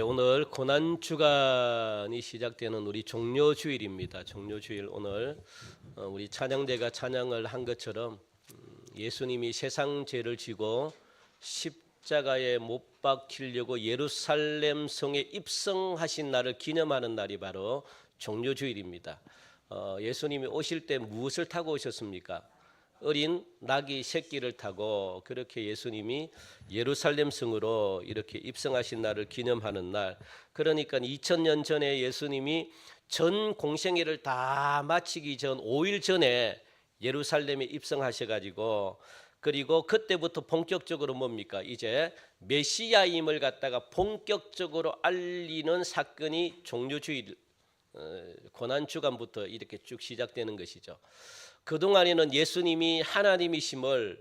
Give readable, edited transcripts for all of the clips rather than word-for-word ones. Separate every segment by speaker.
Speaker 1: 오늘 고난주간이 시작되는 우리 종료주일입니다. 종료주일 오늘 우리 찬양대가 찬양을 한 것처럼 예수님이 세상 죄를 지고 십자가에 못 박히려고 예루살렘 성에 입성하신 날을 기념하는 날이 바로 종료주일입니다. 예수님이 오실 때 무엇을 타고 오셨습니까? 어린 나귀 새끼를 타고 그렇게 예수님이 예루살렘 성으로 이렇게 입성하신 날을 기념하는 날. 그러니까 2000년 전에 예수님이 전 공생애를 다 마치기 전 5일 전에 예루살렘에 입성하셔가지고, 그리고 그때부터 본격적으로 뭡니까? 이제 메시아임을 갖다가 본격적으로 알리는 사건이 종료주일 고난주간부터 이렇게 쭉 시작되는 것이죠. 그동안에는 예수님이 하나님이심을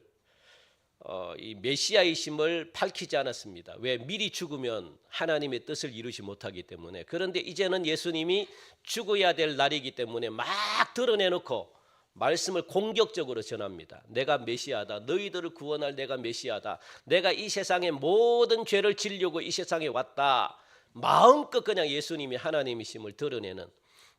Speaker 1: 이 메시아이심을 밝히지 않았습니다. 왜? 미리 죽으면 하나님의 뜻을 이루지 못하기 때문에. 그런데 이제는 예수님이 죽어야 될 날이기 때문에 막 드러내놓고 말씀을 공격적으로 전합니다. 내가 메시아다. 너희들을 구원할 내가 메시아다. 내가 이 세상의 모든 죄를 지려고 이 세상에 왔다. 마음껏 그냥 예수님이 하나님이심을 드러내는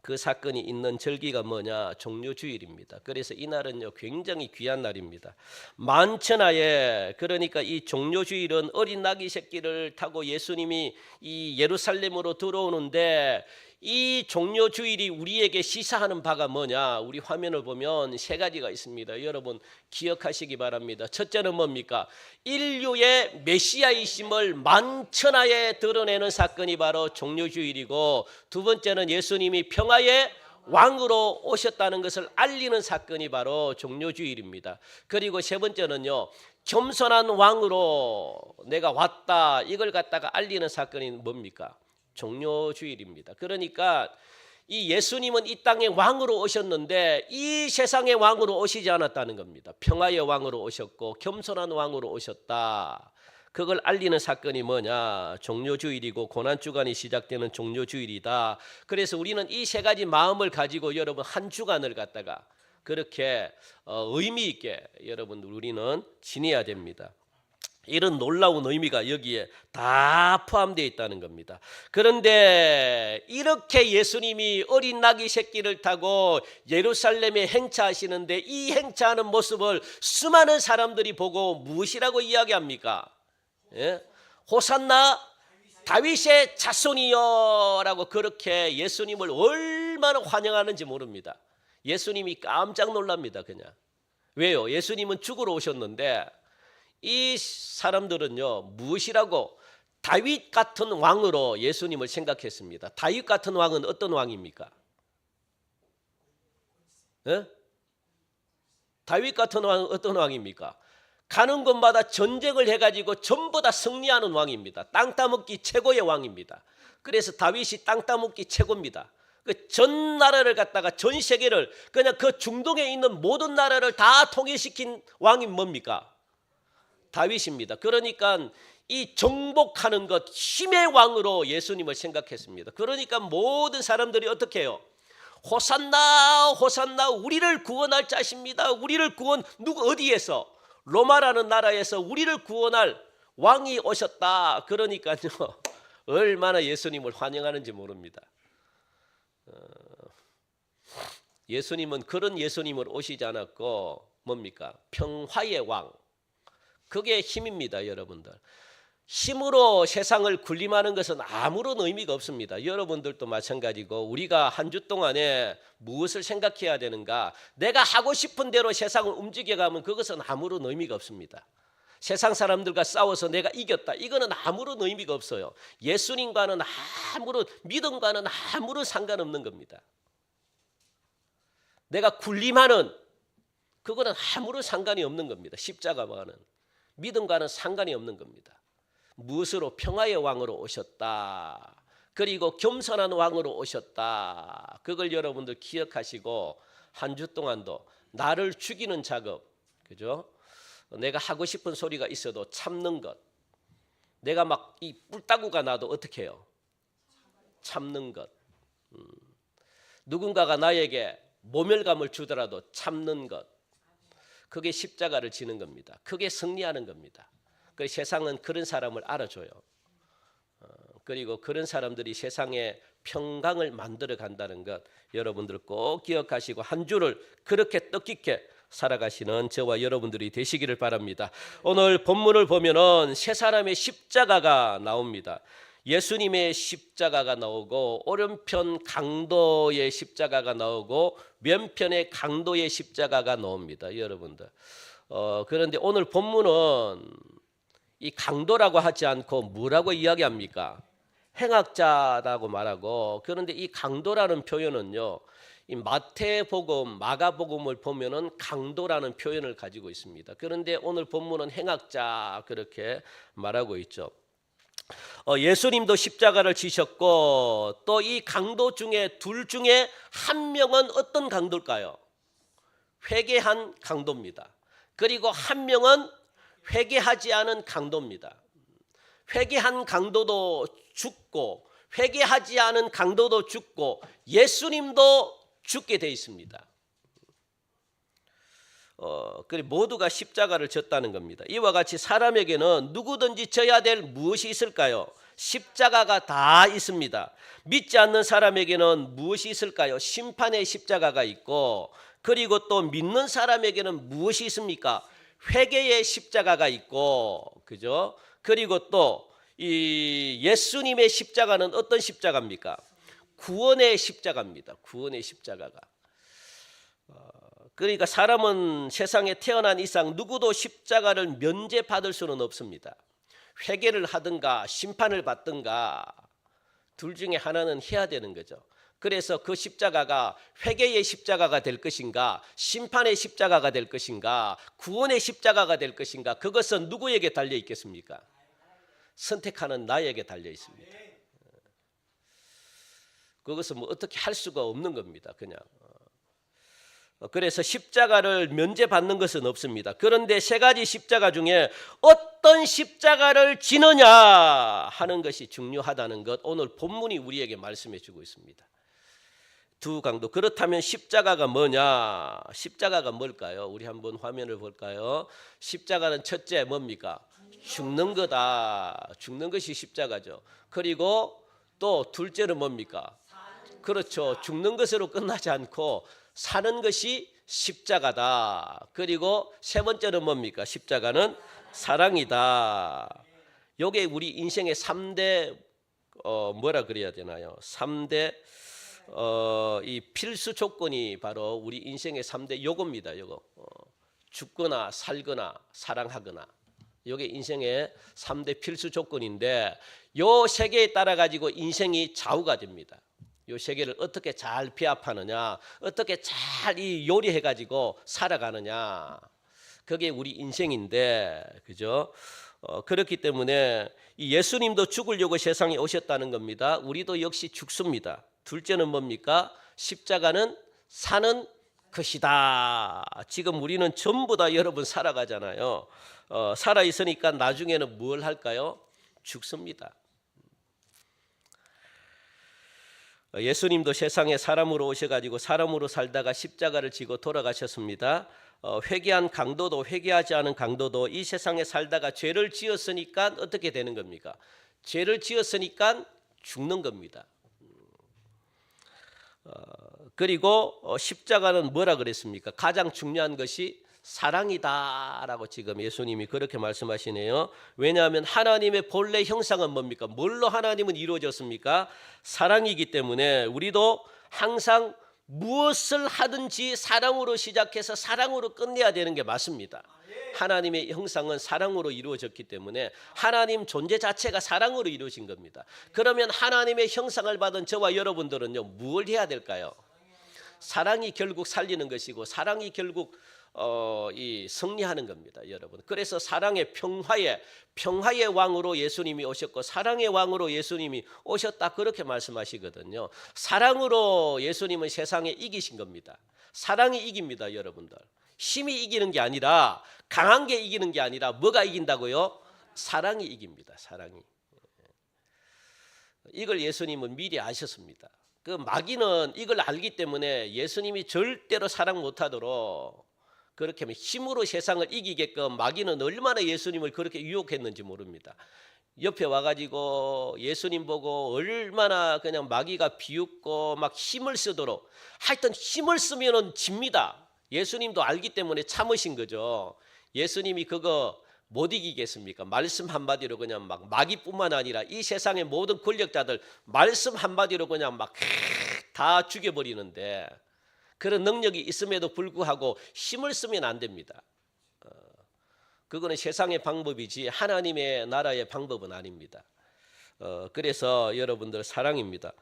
Speaker 1: 그 사건이 있는 절기가 뭐냐? 종료주일입니다. 그래서 이날은요 굉장히 귀한 날입니다. 만천하에, 그러니까 이 종료주일은 어린 나귀 새끼를 타고 예수님이 이 예루살렘으로 들어오는데, 이 종료주일이 우리에게 시사하는 바가 뭐냐? 우리 화면을 보면 세 가지가 있습니다. 여러분 기억하시기 바랍니다. 첫째는 뭡니까? 인류의 메시아이심을 만천하에 드러내는 사건이 바로 종료주일이고, 두 번째는 예수님이 평화의 왕으로 오셨다는 것을 알리는 사건이 바로 종료주일입니다. 그리고 세 번째는요, 겸손한 왕으로 내가 왔다, 이걸 갖다가 알리는 사건이 뭡니까? 종료주일입니다. 그러니까 이 예수님은 이 땅의 왕으로 오셨는데 이 세상의 왕으로 오시지 않았다는 겁니다. 평화의 왕으로 오셨고 겸손한 왕으로 오셨다. 그걸 알리는 사건이 뭐냐? 종료주일이고 고난주간이 시작되는 종료주일이다. 그래서 우리는 이 세 가지 마음을 가지고 여러분 한 주간을 갖다가 그렇게 의미 있게 여러분 우리는 지내야 됩니다. 이런 놀라운 의미가 여기에 다 포함되어 있다는 겁니다. 그런데 이렇게 예수님이 어린 나귀 새끼를 타고 예루살렘에 행차하시는데 이 행차하는 모습을 수많은 사람들이 보고 무엇이라고 이야기합니까? 예? 호산나 다윗의 자손이여 라고 그렇게 예수님을 얼마나 환영하는지 모릅니다. 예수님이 깜짝 놀랍니다. 그냥. 왜요? 예수님은 죽으러 오셨는데 이 사람들은요 무엇이라고? 다윗 같은 왕으로 예수님을 생각했습니다. 다윗 같은 왕은 어떤 왕입니까? 예? 다윗 같은 왕은 어떤 왕입니까? 가는 곳마다 전쟁을 해가지고 전부 다 승리하는 왕입니다. 땅 따먹기 최고의 왕입니다. 그래서 다윗이 땅 따먹기 최고입니다. 그 전 나라를 갖다가 전 세계를 그냥 그 중동에 있는 모든 나라를 다 통일시킨 왕이 뭡니까? 다윗입니다. 그러니까 이 정복하는 것, 힘의 왕으로 예수님을 생각했습니다. 그러니까 모든 사람들이 어떻게 해요? 호산나 호산나, 우리를 구원할 자십니다. 우리를 구원, 누구 어디에서? 로마라는 나라에서 우리를 구원할 왕이 오셨다. 그러니까요 얼마나 예수님을 환영하는지 모릅니다. 예수님은 그런 예수님을 오시지 않았고 뭡니까? 평화의 왕. 그게 힘입니다. 여러분들. 힘으로 세상을 군림하는 것은 아무런 의미가 없습니다. 여러분들도 마찬가지고 우리가 한 주 동안에 무엇을 생각해야 되는가? 내가 하고 싶은 대로 세상을 움직여가면 그것은 아무런 의미가 없습니다. 세상 사람들과 싸워서 내가 이겼다. 이거는 아무런 의미가 없어요. 예수님과는 아무런, 믿음과는 아무런 상관없는 겁니다. 내가 군림하는 그거는 아무런 상관이 없는 겁니다. 십자가와는. 믿음과는 상관이 없는 겁니다. 무엇으로? 평화의 왕으로 오셨다. 그리고 겸손한 왕으로 오셨다. 그걸 여러분들 기억하시고 한 주 동안도 나를 죽이는 작업, 그죠? 내가 하고 싶은 소리가 있어도 참는 것. 내가 막 이 뿔따구가 나도 어떻게 해요? 참는 것. 누군가가 나에게 모멸감을 주더라도 참는 것. 그게 십자가를 지는 겁니다. 그게 승리하는 겁니다. 그 세상은 그런 사람을 알아줘요. 그리고 그런 사람들이 세상에 평강을 만들어 간다는 것 여러분들 꼭 기억하시고 한 주를 그렇게 뜻깊게 살아가시는 저와 여러분들이 되시기를 바랍니다. 오늘 본문을 보면은 세 사람의 십자가가 나옵니다. 예수님의 십자가가 나오고 오른편 강도의 십자가가 나오고 왼편의 강도의 십자가가 나옵니다. 여러분들. 그런데 오늘 본문은 이 강도라고 하지 않고 뭐라고 이야기합니까? 행악자라고 말하고, 그런데 이 강도라는 표현은요, 이 마태복음, 마가복음을 보면은 강도라는 표현을 가지고 있습니다. 그런데 오늘 본문은 행악자 그렇게 말하고 있죠. 예수님도 십자가를 지셨고 또 이 강도 중에 둘 중에 한 명은 어떤 강도일까요? 회개한 강도입니다. 그리고 한 명은 회개하지 않은 강도입니다. 회개한 강도도 죽고 회개하지 않은 강도도 죽고 예수님도 죽게 돼 있습니다. 그리고 모두가 십자가를 졌다는 겁니다. 이와 같이 사람에게는 누구든지 져야 될 무엇이 있을까요? 십자가가 다 있습니다. 믿지 않는 사람에게는 무엇이 있을까요? 심판의 십자가가 있고, 그리고 또 믿는 사람에게는 무엇이 있습니까? 회개의 십자가가 있고, 그죠? 그리고 또 이 예수님의 십자가는 어떤 십자가입니까? 구원의 십자가입니다. 구원의 십자가가. 그러니까 사람은 세상에 태어난 이상 누구도 십자가를 면제받을 수는 없습니다. 회개를 하든가 심판을 받든가 둘 중에 하나는 해야 되는 거죠. 그래서 그 십자가가 회개의 십자가가 될 것인가, 심판의 십자가가 될 것인가, 구원의 십자가가 될 것인가, 그것은 누구에게 달려 있겠습니까? 선택하는 나에게 달려 있습니다. 그것은 뭐 어떻게 할 수가 없는 겁니다. 그냥. 그래서 십자가를 면제받는 것은 없습니다. 그런데 세 가지 십자가 중에 어떤 십자가를 지느냐 하는 것이 중요하다는 것, 오늘 본문이 우리에게 말씀해 주고 있습니다. 두 강도. 그렇다면 십자가가 뭐냐? 십자가가 뭘까요? 우리 한번 화면을 볼까요? 십자가는 첫째 뭡니까? 죽는 거다. 죽는 것이 십자가죠. 그리고 또 둘째는 뭡니까? 그렇죠. 죽는 것으로 끝나지 않고 사는 것이 십자가다. 그리고 세 번째는 뭡니까? 십자가는 사랑이다. 요게 우리 인생의 3대 뭐라 그래야 되나요? 3대 이 필수 조건이 바로 우리 인생의 3대 요겁니다. 요거. 죽거나 살거나 사랑하거나. 요게 인생의 3대 필수 조건인데 요 세 개에 따라 가지고 인생이 좌우가 됩니다. 요 세 개를 어떻게 잘 피합하느냐, 어떻게 잘 이 요리해 가지고 살아가느냐, 그게 우리 인생인데, 그죠? 그렇기 때문에 이 예수님도 죽으려고 세상에 오셨다는 겁니다. 우리도 역시 죽습니다. 둘째는 뭡니까? 십자가는 사는 것이다. 지금 우리는 전부 다 여러분 살아가잖아요. 살아 있으니까 나중에는 뭘 할까요? 죽습니다. 예수님도 세상에 사람으로 오셔가지고 사람으로 살다가 십자가를 지고 돌아가셨습니다. 회개한 강도도 회개하지 않은 강도도 이 세상에 살다가 죄를 지었으니까 어떻게 되는 겁니까? 죄를 지었으니까 죽는 겁니다. 그리고 십자가는 뭐라 그랬습니까? 가장 중요한 것이 사랑이다라고 지금 예수님이 그렇게 말씀하시네요. 왜냐하면 하나님의 본래 형상은 뭡니까? 뭘로 하나님은 이루어졌습니까? 사랑이기 때문에 우리도 항상 무엇을 하든지 사랑으로 시작해서 사랑으로 끝내야 되는 게 맞습니다. 하나님의 형상은 사랑으로 이루어졌기 때문에 하나님 존재 자체가 사랑으로 이루어진 겁니다. 그러면 하나님의 형상을 받은 저와 여러분들은요, 무엇을 해야 될까요? 사랑이 결국 살리는 것이고 사랑이 결국 이 승리하는 겁니다, 여러분. 그래서 사랑의 평화의 왕으로 예수님이 오셨고 사랑의 왕으로 예수님이 오셨다 그렇게 말씀하시거든요. 사랑으로 예수님은 세상에 이기신 겁니다. 사랑이 이깁니다, 여러분들. 힘이 이기는 게 아니라, 강한 게 이기는 게 아니라 뭐가 이긴다고요? 사랑이 이깁니다. 사랑이. 이걸 예수님은 미리 아셨습니다. 그 마귀는 이걸 알기 때문에 예수님이 절대로 사랑 못하도록 그렇게 하면 힘으로 세상을 이기게끔 마귀는 얼마나 예수님을 그렇게 유혹했는지 모릅니다. 옆에 와가지고 예수님 보고 얼마나 그냥 마귀가 비웃고 막 힘을 쓰도록, 하여튼 힘을 쓰면은 집니다. 예수님도 알기 때문에 참으신 거죠. 예수님이 그거 못 이기겠습니까? 말씀 한마디로 그냥 막 마귀뿐만 아니라 이 세상의 모든 권력자들 말씀 한마디로 그냥 막 다 죽여버리는데, 그런 능력이 있음에도 불구하고 힘을 쓰면 안 됩니다. 그거는 세상의 방법이지 하나님의 나라의 방법은 아닙니다. 그래서 여러분들 사랑입니다.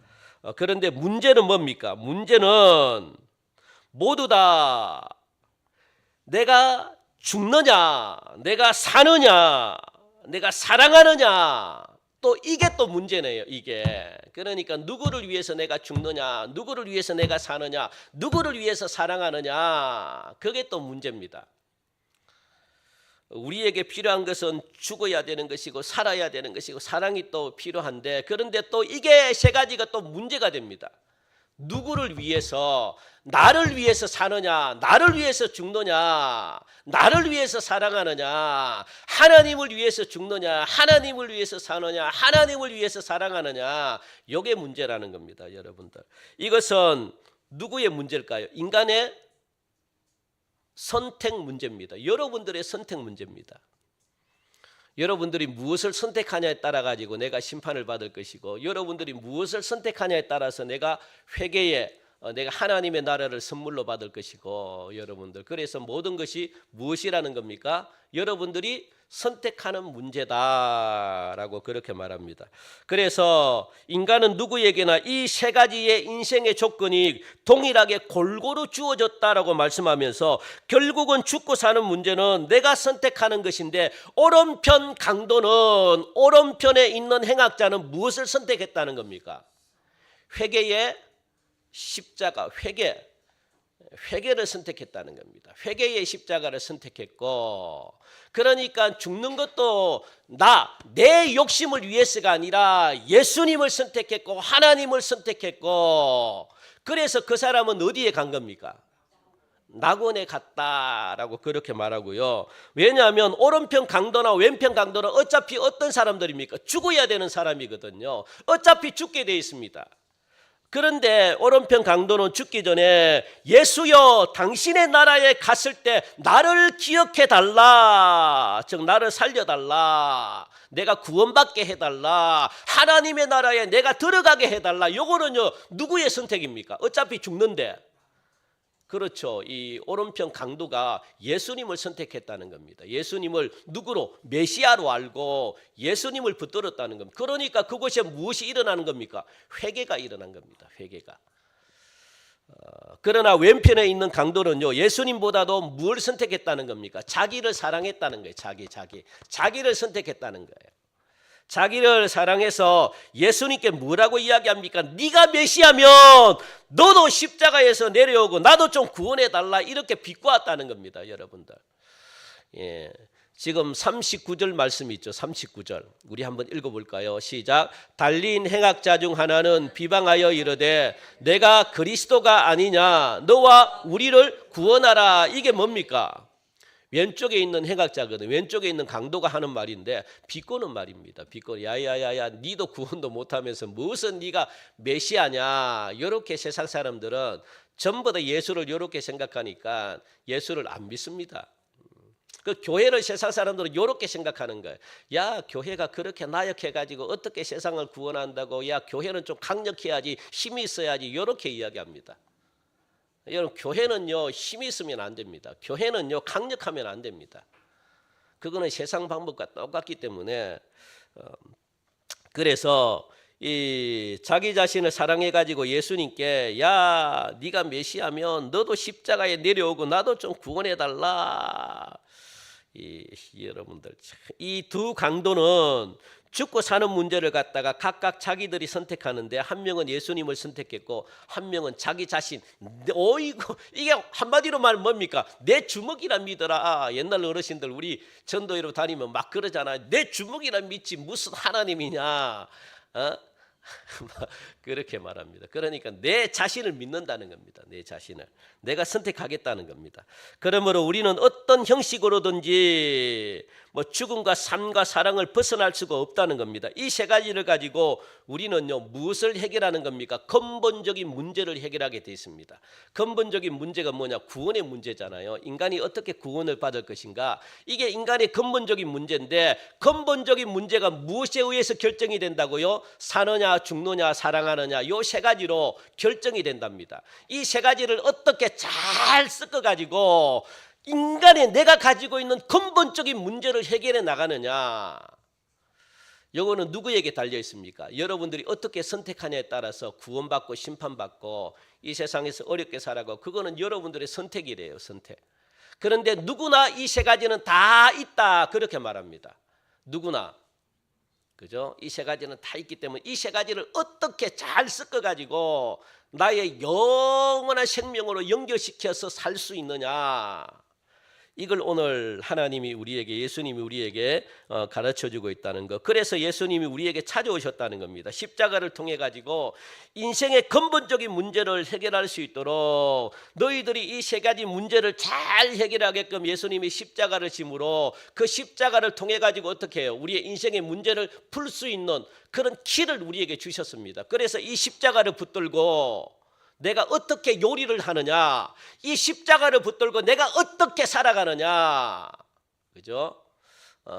Speaker 1: 그런데 문제는 뭡니까? 문제는 모두 다 내가 죽느냐, 내가 사느냐, 내가 사랑하느냐, 또 이게 또 문제네요. 이게 그러니까 누구를 위해서 내가 죽느냐, 누구를 위해서 내가 사느냐, 누구를 위해서 사랑하느냐, 그게 또 문제입니다. 우리에게 필요한 것은 죽어야 되는 것이고 살아야 되는 것이고 사랑이 또 필요한데, 그런데 또 이게 세 가지가 또 문제가 됩니다. 누구를 위해서, 나를 위해서 사느냐, 나를 위해서 죽느냐, 나를 위해서 사랑하느냐, 하나님을 위해서 죽느냐, 하나님을 위해서 사느냐, 하나님을 위해서 사랑하느냐, 이게 문제라는 겁니다. 여러분들, 이것은 누구의 문제일까요? 인간의 선택 문제입니다. 여러분들의 선택 문제입니다. 여러분들이 무엇을 선택하냐에 따라 가지고 내가 심판을 받을 것이고, 여러분들이 무엇을 선택하냐에 따라서 내가 회개에 내가 하나님의 나라를 선물로 받을 것이고, 여러분들, 그래서 모든 것이 무엇이라는 겁니까? 여러분들이 선택하는 문제다라고 그렇게 말합니다. 그래서 인간은 누구에게나 이 세 가지의 인생의 조건이 동일하게 골고루 주어졌다라고 말씀하면서, 결국은 죽고 사는 문제는 내가 선택하는 것인데, 오른편 강도는, 오른편에 있는 행악자는 무엇을 선택했다는 겁니까? 회개의 십자가, 회개를 선택했다는 겁니다. 회개의 십자가를 선택했고, 그러니까 죽는 것도 내 욕심을 위해서가 아니라 예수님을 선택했고 하나님을 선택했고, 그래서 그 사람은 어디에 간 겁니까? 낙원에 갔다라고 그렇게 말하고요. 왜냐하면 오른편 강도나 왼편 강도는 어차피 어떤 사람들입니까? 죽어야 되는 사람이거든요. 어차피 죽게 돼 있습니다. 그런데 오른편 강도는 죽기 전에 예수여, 당신의 나라에 갔을 때 나를 기억해 달라, 즉 나를 살려달라, 내가 구원받게 해달라, 하나님의 나라에 내가 들어가게 해달라. 요거는요 누구의 선택입니까? 어차피 죽는데. 그렇죠. 이 오른편 강도가 예수님을 선택했다는 겁니다. 예수님을 누구로? 메시아로 알고 예수님을 붙들었다는 겁니다. 그러니까 그곳에 무엇이 일어나는 겁니까? 회개가 일어난 겁니다. 회개가. 그러나 왼편에 있는 강도는요, 예수님보다도 뭘 선택했다는 겁니까? 자기를 사랑했다는 거예요. 자기를 선택했다는 거예요. 자기를 사랑해서 예수님께 뭐라고 이야기합니까? 네가 메시아면 너도 십자가에서 내려오고 나도 좀 구원해달라, 이렇게 비꼬았다는 겁니다. 여러분들, 예, 지금 39절 말씀이 있죠. 39절 우리 한번 읽어볼까요? 시작. 달린 행악자 중 하나는 비방하여 이르되 내가 그리스도가 아니냐, 너와 우리를 구원하라. 이게 뭡니까? 왼쪽에 있는 행악자거든. 왼쪽에 있는 강도가 하는 말인데 비꼬는 말입니다. 비꼬. 야야야야, 니도 구원도 못하면서 무슨 네가 메시아냐. 이렇게 세상 사람들은 전부 다 예수를 이렇게 생각하니까 예수를 안 믿습니다. 그 교회를 세상 사람들은 이렇게 생각하는 거예요. 야, 교회가 그렇게 나약해가지고 어떻게 세상을 구원한다고? 야, 교회는 좀 강력해야지, 힘이 있어야지, 이렇게 이야기합니다. 여러분, 교회는요 힘이 있으면 안 됩니다. 교회는요 강력하면 안 됩니다. 그거는 세상 방법과 똑같기 때문에 그래서 이 자기 자신을 사랑해 가지고 예수님께, 야, 네가 메시아면 너도 십자가에 내려오고 나도 좀 구원해 달라. 여러분들, 이 두 강도는 죽고 사는 문제를 갖다가 각각 자기들이 선택하는데, 한 명은 예수님을 선택했고 한 명은 자기 자신. 어이구, 이게 한마디로 말하면 뭡니까? 내 주먹이라 믿어라. 옛날 어르신들 우리 전도회로 다니면 막 그러잖아요. 내 주먹이라 믿지 무슨 하나님이냐. 그렇게 말합니다. 그러니까 내 자신을 믿는다는 겁니다. 내 자신을. 내가 선택하겠다는 겁니다. 그러므로 우리는 어떤 형식으로든지 죽음과 삶과 사랑을 벗어날 수가 없다는 겁니다. 이 세 가지를 가지고 우리는요, 무엇을 해결하는 겁니까? 근본적인 문제를 해결하게 되어 있습니다. 근본적인 문제가 뭐냐? 구원의 문제잖아요. 인간이 어떻게 구원을 받을 것인가? 이게 인간의 근본적인 문제인데, 근본적인 문제가 무엇에 의해서 결정이 된다고요? 사느냐, 죽느냐, 사랑하느냐, 요 세 가지로 결정이 된답니다. 이 세 가지를 어떻게 잘 섞어가지고 인간의 내가 가지고 있는 근본적인 문제를 해결해 나가느냐, 이거는 누구에게 달려 있습니까? 여러분들이 어떻게 선택하냐에 따라서 구원받고 심판받고 이 세상에서 어렵게 살아가고, 그거는 여러분들의 선택이래요. 선택. 그런데 누구나 이 세 가지는 다 있다, 그렇게 말합니다. 누구나. 그죠? 이 세 가지는 다 있기 때문에 이 세 가지를 어떻게 잘 섞어가지고 나의 영원한 생명으로 연결시켜서 살 수 있느냐, 이걸 오늘 하나님이 우리에게, 예수님이 우리에게 가르쳐주고 있다는 것. 그래서 예수님이 우리에게 찾아오셨다는 겁니다. 십자가를 통해 가지고 인생의 근본적인 문제를 해결할 수 있도록 너희들이 이 세 가지 문제를 잘 해결하게끔 예수님이 십자가를 짐으로 그 십자가를 통해 가지고 어떻게 해요? 우리의 인생의 문제를 풀 수 있는 그런 키를 우리에게 주셨습니다. 그래서 이 십자가를 붙들고 내가 어떻게 요리를 하느냐, 이 십자가를 붙들고 내가 어떻게 살아가느냐, 그죠?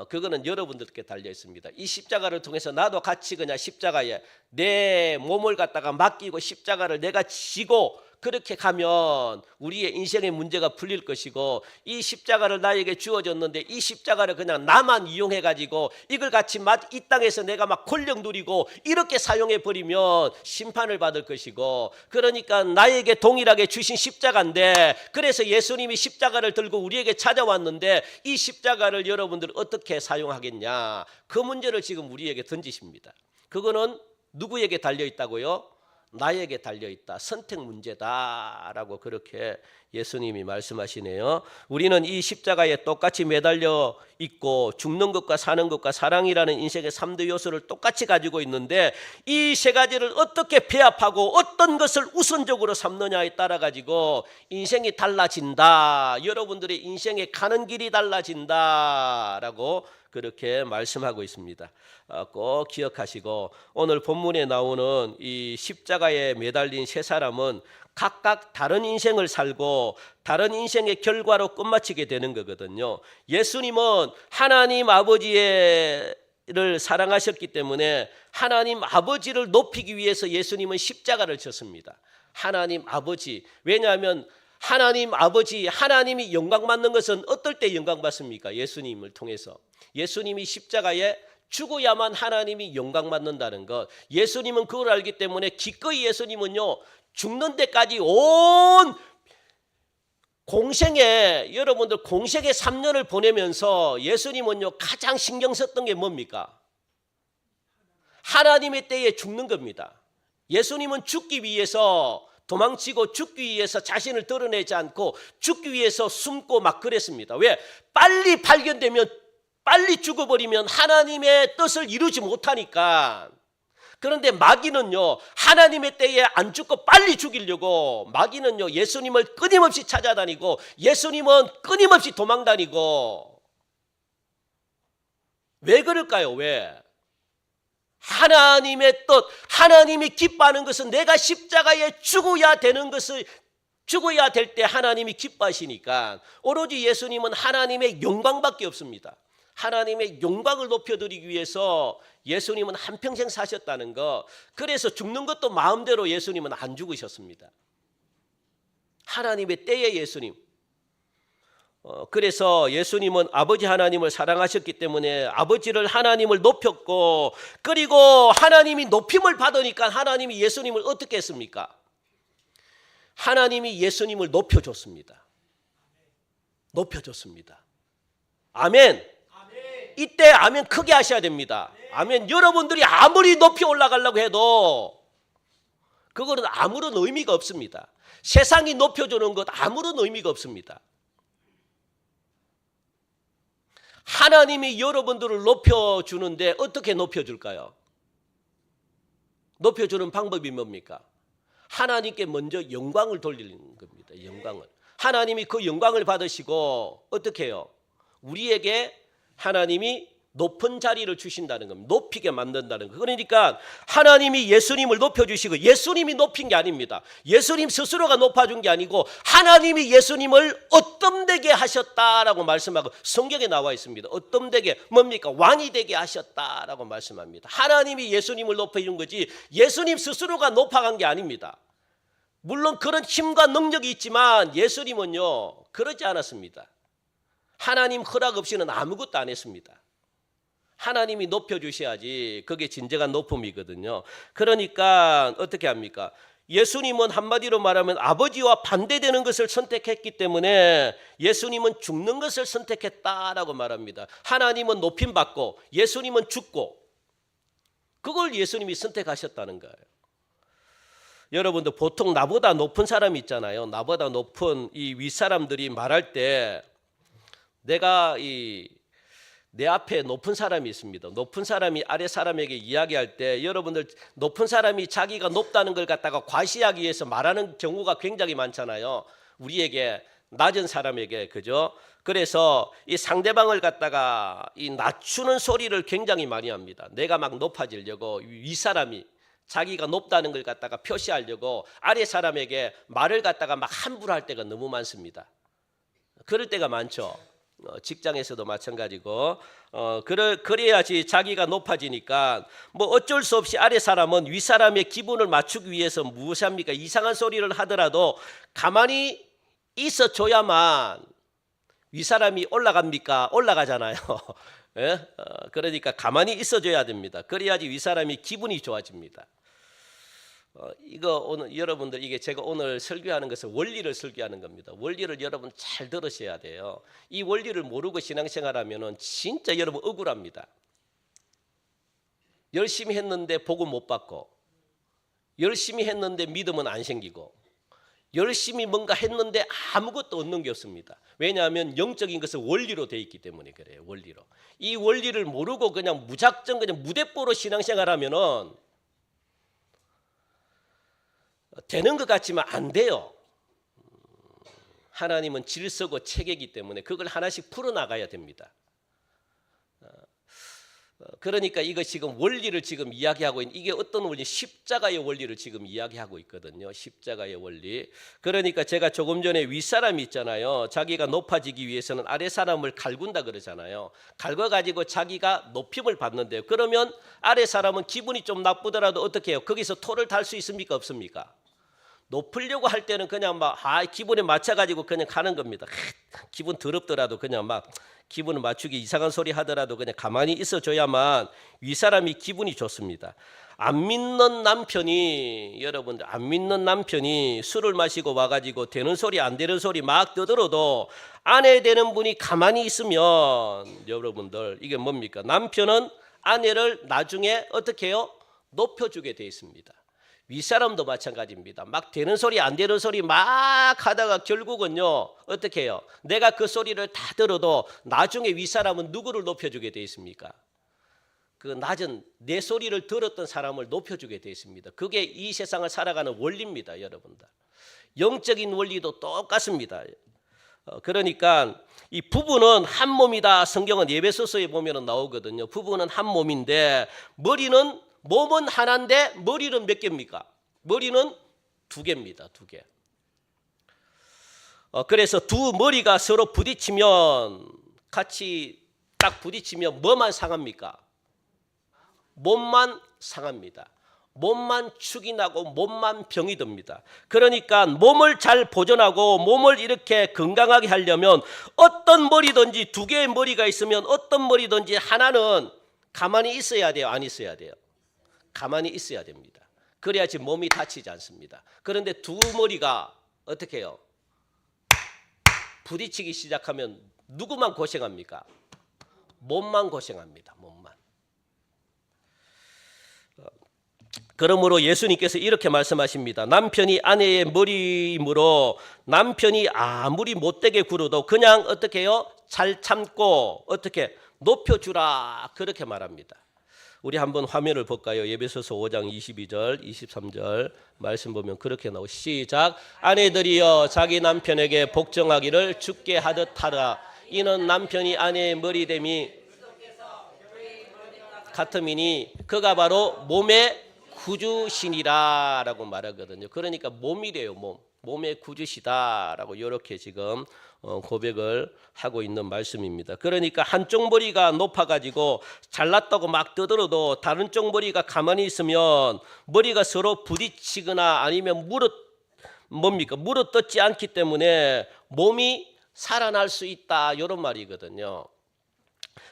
Speaker 1: 그거는 여러분들께 달려 있습니다. 이 십자가를 통해서 나도 같이 그냥 십자가에 내 몸을 갖다가 맡기고 십자가를 내가 지고 그렇게 가면 우리의 인생의 문제가 풀릴 것이고, 이 십자가를 나에게 주어졌는데 이 십자가를 그냥 나만 이용해 가지고 이걸 같이 이 땅에서 내가 막 권력 누리고 이렇게 사용해 버리면 심판을 받을 것이고, 그러니까 나에게 동일하게 주신 십자가인데, 그래서 예수님이 십자가를 들고 우리에게 찾아왔는데 이 십자가를 여러분들 어떻게 사용하겠냐, 그 문제를 지금 우리에게 던지십니다. 그거는 누구에게 달려 있다고요? 나에게 달려있다. 선택 문제다라고 그렇게 예수님이 말씀하시네요. 우리는 이 십자가에 똑같이 매달려 있고 죽는 것과 사는 것과 사랑이라는 인생의 3대 요소를 똑같이 가지고 있는데, 이 세 가지를 어떻게 배합하고 어떤 것을 우선적으로 삼느냐에 따라 가지고 인생이 달라진다. 여러분들의 인생에 가는 길이 달라진다라고 그렇게 말씀하고 있습니다. 꼭 기억하시고, 오늘 본문에 나오는 이 십자가에 매달린 세 사람은 각각 다른 인생을 살고 다른 인생의 결과로 끝마치게 되는 거거든요. 예수님은 하나님 아버지를 사랑하셨기 때문에 하나님 아버지를 높이기 위해서 예수님은 십자가를 졌습니다. 하나님 아버지. 왜냐하면 하나님 아버지, 하나님이 영광 받는 것은 어떨 때 영광 받습니까? 예수님을 통해서. 예수님이 십자가에 죽어야만 하나님이 영광 받는다는 것. 예수님은 그걸 알기 때문에 기꺼이 예수님은요, 죽는 데까지 온 공생에, 여러분들 공생의 3년을 보내면서 예수님은요 가장 신경 썼던 게 뭡니까? 하나님의 때에 죽는 겁니다. 예수님은 죽기 위해서 도망치고 죽기 위해서 자신을 드러내지 않고 죽기 위해서 숨고 막 그랬습니다. 왜? 빨리 발견되면, 빨리 죽어버리면 하나님의 뜻을 이루지 못하니까. 그런데 마귀는요, 하나님의 때에 안 죽고 빨리 죽이려고, 마귀는요 예수님을 끊임없이 찾아다니고 예수님은 끊임없이 도망다니고. 왜 그럴까요? 왜? 하나님의 뜻, 하나님이 기뻐하는 것은 내가 십자가에 죽어야 되는 것을, 죽어야 될 때 하나님이 기뻐하시니까. 오로지 예수님은 하나님의 영광밖에 없습니다. 하나님의 영광을 높여드리기 위해서 예수님은 한평생 사셨다는 거. 그래서 죽는 것도 마음대로 예수님은 안 죽으셨습니다. 하나님의 때에 예수님. 그래서 예수님은 아버지 하나님을 사랑하셨기 때문에 아버지를, 하나님을 높였고, 그리고 하나님이 높임을 받으니까 하나님이 예수님을 어떻게 했습니까? 하나님이 예수님을 높여줬습니다. 높여줬습니다. 아멘. 이때 아멘 크게 하셔야 됩니다. 아멘. 여러분들이 아무리 높이 올라가려고 해도 그거는 아무런 의미가 없습니다. 세상이 높여주는 것 아무런 의미가 없습니다. 하나님이 여러분들을 높여주는데 어떻게 높여줄까요? 높여주는 방법이 뭡니까? 하나님께 먼저 영광을 돌리는 겁니다. 영광을. 하나님이 그 영광을 받으시고 어떻게 해요? 우리에게 하나님이 높은 자리를 주신다는 겁니다. 높이게 만든다는 거. 그러니까 하나님이 예수님을 높여주시고 예수님이 높인 게 아닙니다. 예수님 스스로가 높아준 게 아니고 하나님이 예수님을 어떤되게 하셨다라고 말씀하고 성경에 나와 있습니다. 어떤되게 뭡니까? 왕이 되게 하셨다라고 말씀합니다. 하나님이 예수님을 높여준 거지 예수님 스스로가 높아간 게 아닙니다. 물론 그런 힘과 능력이 있지만 예수님은요 그러지 않았습니다. 하나님 허락 없이는 아무것도 안 했습니다. 하나님이 높여주셔야지 그게 진정한 높음이거든요. 그러니까 어떻게 합니까? 예수님은 한마디로 말하면 아버지와 반대되는 것을 선택했기 때문에 예수님은 죽는 것을 선택했다라고 말합니다. 하나님은 높임받고 예수님은 죽고 그걸 예수님이 선택하셨다는 거예요. 여러분들 보통 나보다 높은 사람이 있잖아요. 나보다 높은 이 윗사람들이 말할 때 내가 내 앞에 높은 사람이 있습니다. 높은 사람이 아래 사람에게 이야기할 때 여러분들 높은 사람이 자기가 높다는 걸 갖다가 과시하기 위해서 말하는 경우가 굉장히 많잖아요. 우리에게 낮은 사람에게 그죠? 그래서 이 상대방을 갖다가 이 낮추는 소리를 굉장히 많이 합니다. 내가 막 높아지려고 윗사람이 자기가 높다는 걸 갖다가 표시하려고 아래 사람에게 말을 갖다가 막 함부로 할 때가 너무 많습니다. 그럴 때가 많죠. 직장에서도 마찬가지고 그래야지 자기가 높아지니까 뭐 어쩔 수 없이 아래 사람은 윗 사람의 기분을 맞추기 위해서 무엇합니까? 이상한 소리를 하더라도 가만히 있어 줘야만 윗 사람이 올라갑니까? 올라가잖아요. 예? 그러니까 가만히 있어 줘야 됩니다. 그래야지 윗 사람이 기분이 좋아집니다. 이거 오늘 여러분들 이게 제가 오늘 설교하는 것은 원리를 설교하는 겁니다. 원리를 여러분 잘 들으셔야 돼요. 이 원리를 모르고 신앙생활하면은 진짜 여러분 억울합니다. 열심히 했는데 복음 못 받고, 열심히 했는데 믿음은 안 생기고, 열심히 뭔가 했는데 아무것도 얻는 게 없습니다. 왜냐하면 영적인 것은 원리로 되어 있기 때문에 그래요. 원리로. 이 원리를 모르고 그냥 무작정 그냥 무대뽀로 신앙생활하면은 되는 것 같지만 안 돼요. 하나님은 질서고 체계이기 때문에 그걸 하나씩 풀어나가야 됩니다. 그러니까 이거 지금 원리를 지금 이야기하고 있는 이게 어떤 원리? 십자가의 원리를 지금 이야기하고 있거든요. 십자가의 원리. 그러니까 제가 조금 전에 윗사람이 있잖아요. 자기가 높아지기 위해서는 아랫사람을 갈군다 그러잖아요. 갈궈가지고 자기가 높임을 받는데요. 그러면 아랫사람은 기분이 좀 나쁘더라도 어떻게 해요? 거기서 토를 달 수 있습니까? 없습니까? 높으려고 할 때는 그냥 막 기분에 맞춰가지고 그냥 가는 겁니다. 기분 더럽더라도 그냥 막 기분을 맞추기 이상한 소리 하더라도 그냥 가만히 있어줘야만 윗사람이 기분이 좋습니다. 안 믿는 남편이 여러분들 안 믿는 남편이 술을 마시고 와가지고 되는 소리 안 되는 소리 막 떠들어도 아내 되는 분이 가만히 있으면 여러분들 이게 뭡니까? 남편은 아내를 나중에 어떻게 해요? 높여주게 돼 있습니다. 윗사람도 마찬가지입니다. 막 되는 소리 안 되는 소리 막 하다가 결국은요 어떻게 해요? 내가 그 소리를 다 들어도 나중에 윗사람은 누구를 높여주게 돼 있습니까? 그 낮은 내 소리를 들었던 사람을 높여주게 돼 있습니다. 그게 이 세상을 살아가는 원리입니다. 여러분들. 영적인 원리도 똑같습니다. 그러니까 이 부부는 한 몸이다. 성경은 에베소서에 보면 나오거든요. 부부는 한 몸인데 몸은 하나인데 머리는 몇 개입니까? 머리는 두 개입니다. 두 개. 그래서 두 머리가 서로 부딪히면 같이 딱 부딪히면 뭐만 상합니까? 몸만 상합니다. 몸만 축이 나고 몸만 병이 듭니다. 그러니까 몸을 잘 보존하고 몸을 이렇게 건강하게 하려면 어떤 머리든지 두 개의 머리가 있으면 어떤 머리든지 하나는 가만히 있어야 돼요? 안 있어야 돼요? 가만히 있어야 됩니다. 그래야지 몸이 다치지 않습니다. 그런데 두 머리가 어떻게 해요? 부딪히기 시작하면 누구만 고생합니까? 몸만 고생합니다. 몸만. 그러므로 예수님께서 이렇게 말씀하십니다. 남편이 아내의 머리이므로 남편이 아무리 못되게 굴어도 그냥 어떻게 해요? 잘 참고 어떻게 높여주라 그렇게 말합니다. 우리 한번 화면을 볼까요? 에베소서 5장 22절, 23절 말씀 보면 그렇게 나오고 시작. 아내들이여 자기 남편에게 복종하기를 주께 하듯 하라. 이는 남편이 아내의 머리됨이 같음이니 그가 바로 몸의 구주시니라 라고 말하거든요. 그러니까 몸이래요. 몸의 구주시다라고 이렇게 지금 고백을 하고 있는 말씀입니다. 그러니까 한쪽 머리가 높아가지고 잘났다고 막 떠들어도 다른 쪽 머리가 가만히 있으면 머리가 서로 부딪히거나 아니면 물어뜯지 않기 때문에 몸이 살아날 수 있다 이런 말이거든요.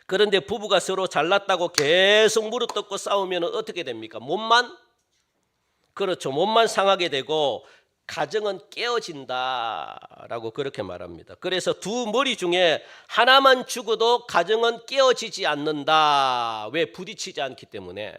Speaker 1: 그런데 부부가 서로 잘났다고 계속 물어뜯고 싸우면 어떻게 됩니까? 몸만 상하게 되고 가정은 깨어진다라고 그렇게 말합니다. 그래서 두 머리 중에 하나만 죽어도 가정은 깨어지지 않는다. 왜? 부딪히지 않기 때문에.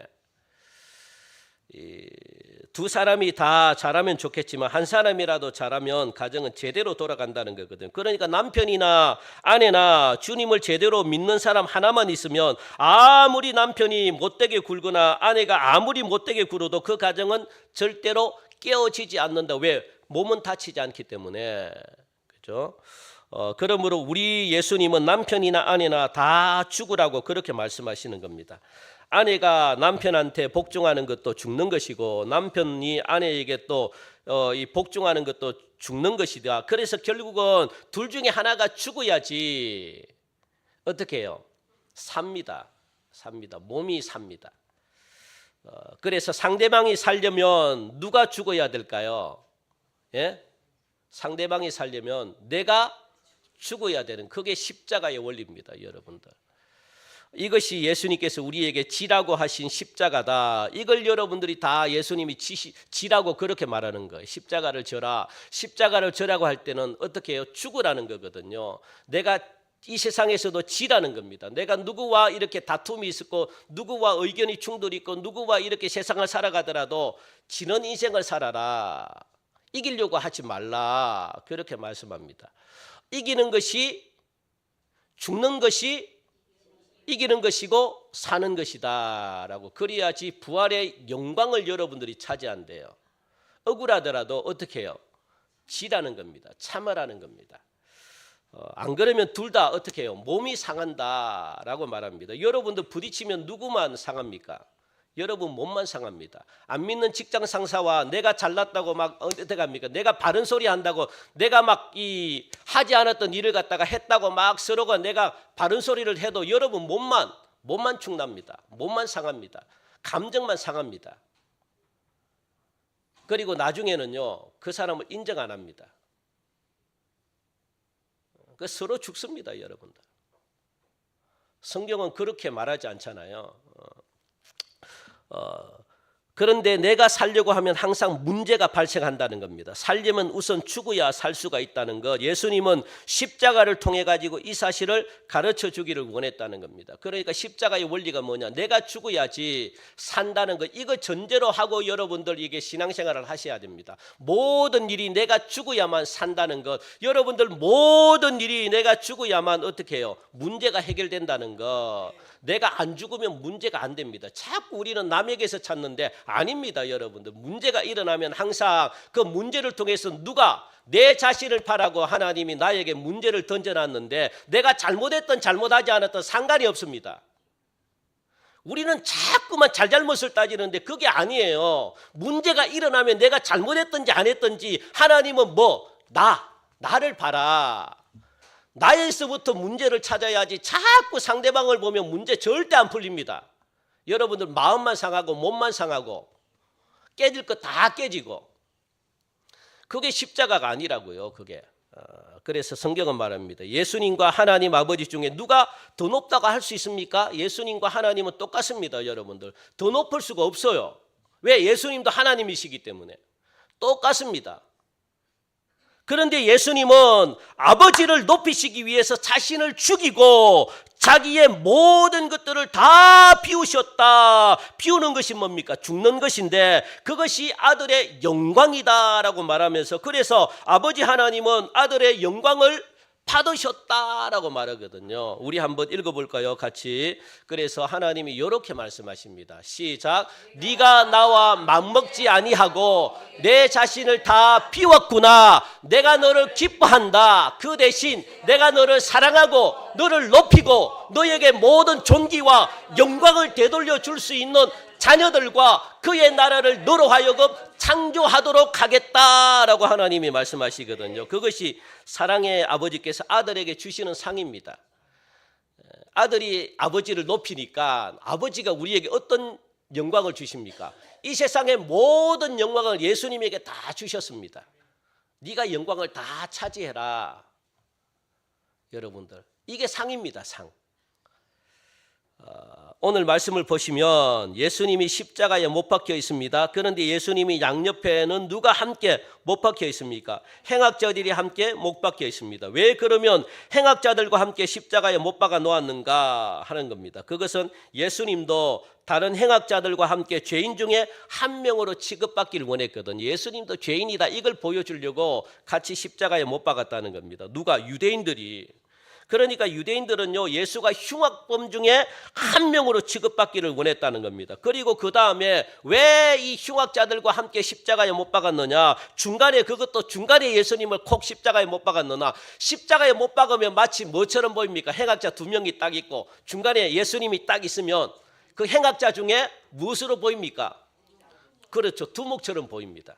Speaker 1: 두 사람이 다 잘하면 좋겠지만 한 사람이라도 잘하면 가정은 제대로 돌아간다는 거거든요. 그러니까 남편이나 아내나 주님을 제대로 믿는 사람 하나만 있으면 아무리 남편이 못되게 굴거나 아내가 아무리 못되게 굴어도 그 가정은 절대로 깨어지지 않는다. 왜? 몸은 다치지 않기 때문에. 그렇죠? 그러므로 우리 예수님은 남편이나 아내나 다 죽으라고 그렇게 말씀하시는 겁니다. 아내가 남편한테 복종하는 것도 죽는 것이고 남편이 아내에게 또 복종하는 것도 죽는 것이다. 그래서 결국은 둘 중에 하나가 죽어야지 어떻게 해요? 삽니다. 몸이 삽니다. 그래서 상대방이 살려면 누가 죽어야 될까요? 예? 상대방이 살려면 내가 죽어야 되는 그게 십자가의 원리입니다, 여러분들. 이것이 예수님께서 우리에게 지라고 하신 십자가다. 이걸 여러분들이 다 예수님이 지라고 그렇게 말하는 거예요. 십자가를 져라. 십자가를 져라고 할 때는 어떻게 해요? 죽으라는 거거든요. 내가 이 세상에서도 지라는 겁니다. 내가 누구와 이렇게 다툼이 있었고 누구와 의견이 충돌이 있고 누구와 이렇게 세상을 살아가더라도 지는 인생을 살아라. 이기려고 하지 말라. 그렇게 말씀합니다. 이기는 것이 죽는 것이 이기는 것이고 사는 것이다 라고. 그래야지 부활의 영광을 여러분들이 차지한대요. 억울하더라도 어떻게 해요? 지라는 겁니다. 참으라는 겁니다. 안 그러면 둘 다 어떻게 해요? 몸이 상한다라고 말합니다. 여러분들 부딪히면 누구만 상합니까? 여러분 몸만 상합니다. 안 믿는 직장 상사와 내가 잘났다고 막 어떻게 합니까? 내가 바른 소리 한다고 내가 막 하지 않았던 일을 갖다가 했다고 막 서로가 내가 바른 소리를 해도 여러분 몸만 축납니다. 몸만 상합니다. 감정만 상합니다. 그리고 나중에는요 그 사람을 인정 안 합니다. 서로 죽습니다, 여러분들. 성경은 그렇게 말하지 않잖아요. 그런데 내가 살려고 하면 항상 문제가 발생한다는 겁니다. 살려면 우선 죽어야 살 수가 있다는 것. 예수님은 십자가를 통해 가지고 이 사실을 가르쳐 주기를 원했다는 겁니다. 그러니까 십자가의 원리가 뭐냐? 내가 죽어야지 산다는 것. 이거 전제로 하고 여러분들 이게 신앙생활을 하셔야 됩니다. 모든 일이 내가 죽어야만 산다는 것. 여러분들 모든 일이 내가 죽어야만 어떻게 해요? 문제가 해결된다는 것. 내가 안 죽으면 문제가 안 됩니다. 자꾸 우리는 남에게서 찾는데 아닙니다, 여러분들. 문제가 일어나면 항상 그 문제를 통해서 누가 내 자신을 바라고 하나님이 나에게 문제를 던져놨는데 내가 잘못했던 잘못하지 않았던 상관이 없습니다. 우리는 자꾸만 잘잘못을 따지는데 그게 아니에요. 문제가 일어나면 내가 잘못했든지 안 했든지 하나님은 나를 봐라. 나에서부터 문제를 찾아야지 자꾸 상대방을 보면 문제 절대 안 풀립니다. 여러분들 마음만 상하고 몸만 상하고 깨질 거 다 깨지고 그게 십자가가 아니라고요. 그게. 그래서 성경은 말합니다. 예수님과 하나님 아버지 중에 누가 더 높다고 할 수 있습니까? 예수님과 하나님은 똑같습니다, 여러분들. 더 높을 수가 없어요. 왜? 예수님도 하나님이시기 때문에. 똑같습니다. 그런데 예수님은 아버지를 높이시기 위해서 자신을 죽이고 자기의 모든 것들을 다 비우셨다. 비우는 것이 뭡니까? 죽는 것인데 그것이 아들의 영광이다라고 말하면서 그래서 아버지 하나님은 아들의 영광을 받으셨다라고 말하거든요. 우리 한번 읽어볼까요? 같이. 그래서 하나님이 이렇게 말씀하십니다. 시작. 네가 나와 맞먹지 아니하고 내 자신을 다 비웠구나. 내가 너를 기뻐한다. 그 대신 내가 너를 사랑하고 너를 높이고 너에게 모든 존귀와 영광을 되돌려 줄 수 있는 자녀들과 그의 나라를 너로 하여금 창조하도록 하겠다라고 하나님이 말씀하시거든요. 그것이 사랑의 아버지께서 아들에게 주시는 상입니다. 아들이 아버지를 높이니까 아버지가 우리에게 어떤 영광을 주십니까? 이 세상의 모든 영광을 예수님에게 다 주셨습니다. 네가 영광을 다 차지해라. 여러분들, 이게 상입니다. 상. 오늘 말씀을 보시면 예수님이 십자가에 못 박혀 있습니다. 그런데 예수님이 양옆에는 누가 함께 못 박혀 있습니까? 행악자들이 함께 못 박혀 있습니다. 왜 그러면 행악자들과 함께 십자가에 못 박아 놓았는가 하는 겁니다. 그것은 예수님도 다른 행악자들과 함께 죄인 중에 한 명으로 취급받기를 원했거든요. 예수님도 죄인이다 이걸 보여주려고 같이 십자가에 못 박았다는 겁니다. 누가? 유대인들이. 그러니까 유대인들은요, 예수가 흉악범 중에 한 명으로 취급받기를 원했다는 겁니다. 그리고 그 다음에 왜 이 흉악자들과 함께 십자가에 못 박았느냐? 그것도 중간에 예수님을 콕 십자가에 못 박았느냐? 십자가에 못 박으면 마치 뭐처럼 보입니까? 행악자 두 명이 딱 있고 중간에 예수님이 딱 있으면 그 행악자 중에 무엇으로 보입니까? 그렇죠. 두목처럼 보입니다.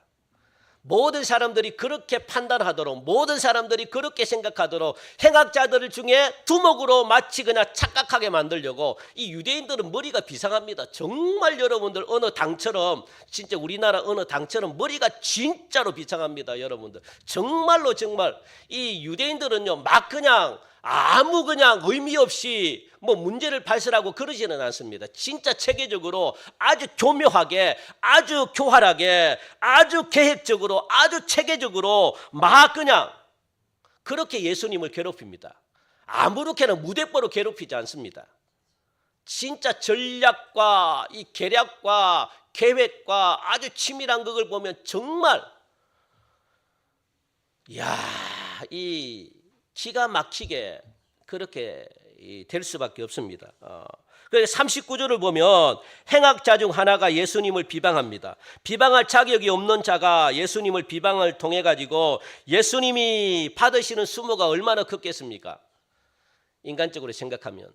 Speaker 1: 모든 사람들이 그렇게 판단하도록, 모든 사람들이 그렇게 생각하도록 행악자들 중에 두목으로 마치 그냥 착각하게 만들려고 이 유대인들은 머리가 비상합니다. 정말 여러분들 어느 당처럼, 진짜 우리나라 어느 당처럼 머리가 진짜로 비상합니다. 여러분들 정말로 정말 이 유대인들은요 막 그냥 아무 그냥 의미 없이 뭐 문제를 발설하고 그러지는 않습니다. 진짜 체계적으로 아주 교묘하게, 아주 교활하게, 아주 계획적으로, 아주 체계적으로 막 그냥 그렇게 예수님을 괴롭힙니다. 아무렇게나 무대뽀로 괴롭히지 않습니다. 진짜 전략과 이 계략과 계획과 아주 치밀한 것을 보면 정말 이 기가 막히게 그렇게 될 수밖에 없습니다. 그래서 39절을 보면 행악자 중 하나가 예수님을 비방합니다. 비방할 자격이 없는 자가 예수님을 비방을 통해 가지고 예수님이 받으시는 수모가 얼마나 컸겠습니까? 인간적으로 생각하면.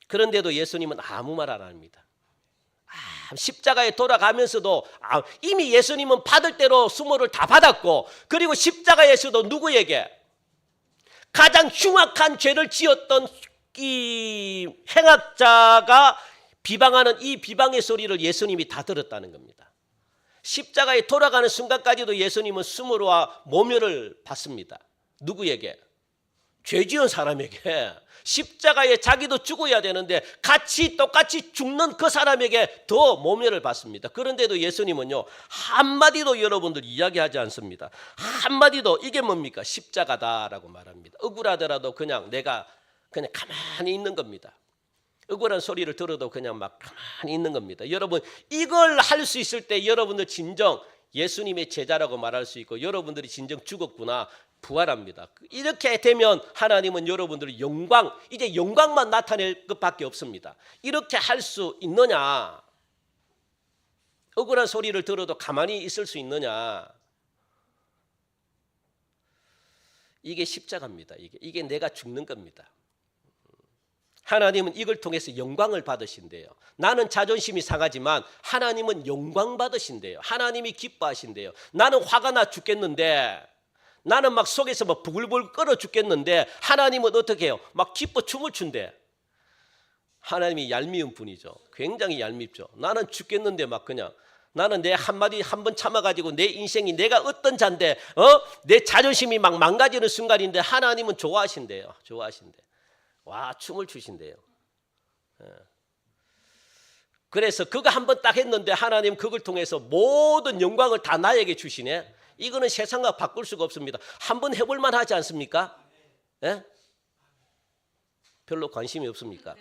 Speaker 1: 그런데도 예수님은 아무 말 안 합니다. 십자가에 돌아가면서도 이미 예수님은 받을 대로 수모를 다 받았고, 그리고 십자가에서도 누구에게? 가장 흉악한 죄를 지었던 이 행악자가 비방하는 이 비방의 소리를 예수님이 다 들었다는 겁니다. 십자가에 돌아가는 순간까지도 예수님은 수모와 모멸을 받습니다. 누구에게? 죄 지은 사람에게. 십자가에 자기도 죽어야 되는데 똑같이 죽는 그 사람에게 더 모멸을 받습니다. 그런데도 예수님은요 한마디도 여러분들 이야기하지 않습니다. 한마디도 이게 뭡니까? 십자가다라고 말합니다. 억울하더라도 그냥 내가 그냥 가만히 있는 겁니다. 억울한 소리를 들어도 그냥 막 가만히 있는 겁니다. 여러분 이걸 할 수 있을 때 여러분들 진정 예수님의 제자라고 말할 수 있고 여러분들이 진정 죽었구나 부활합니다. 이렇게 되면 하나님은 여러분들의 영광, 이제 영광만 나타낼 것밖에 없습니다. 이렇게 할 수 있느냐? 억울한 소리를 들어도 가만히 있을 수 있느냐? 이게 십자가입니다. 이게 내가 죽는 겁니다. 하나님은 이걸 통해서 영광을 받으신대요. 나는 자존심이 상하지만 하나님은 영광 받으신대요. 하나님이 기뻐하신대요. 나는 화가 나 죽겠는데, 나는 막 속에서 막 부글부글 끓어 죽겠는데 하나님은 어떻게 해요? 막 기뻐 춤을 춘대. 하나님이 얄미운 분이죠. 굉장히 얄밉죠. 나는 죽겠는데 막 그냥 나는 내 한마디 한 번 참아가지고 내 인생이 내가 어떤 잔데 내 자존심이 막 망가지는 순간인데 하나님은 좋아하신대요. 좋아하신대. 와 춤을 추신대요. 그래서 그거 한 번 딱 했는데 하나님 그걸 통해서 모든 영광을 다 나에게 주시네. 이거는 세상과 바꿀 수가 없습니다. 한번 해볼 만하지 않습니까? 예? 별로 관심이 없습니까?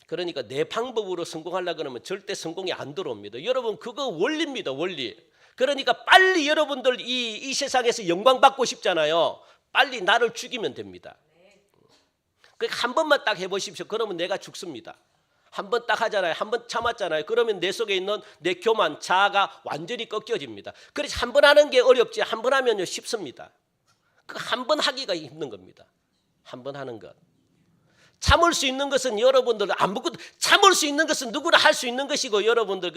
Speaker 1: 그러니까 내 방법으로 성공하려고 하면 절대 성공이 안 들어옵니다. 여러분 그거 원리입니다. 원리. 그러니까 빨리 여러분들 이 세상에서 영광 받고 싶잖아요. 빨리 나를 죽이면 됩니다. 그러니까 한 번만 딱 해보십시오. 그러면 내가 죽습니다. 한 번 딱 하잖아요. 한 번 참았잖아요. 그러면 내 속에 있는 내 교만, 자아가 완전히 꺾여집니다. 그래서 한 번 하는 게 어렵지 한 번 하면요 쉽습니다. 그 한 번 하기가 힘든 겁니다. 한 번 하는 것. 참을 수 있는 것은 여러분들 아무것도 참을 수 있는 것은 누구나 할 수 있는 것이고 여러분들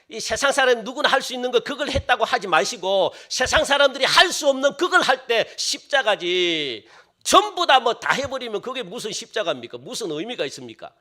Speaker 1: 이 세상 사람 누구나 할 수 있는 거 그걸 했다고 하지 마시고 세상 사람들이 할 수 없는 그걸 할 때 십자가지. 전부 다 뭐 다 해버리면 그게 무슨 십자가입니까? 무슨 의미가 있습니까?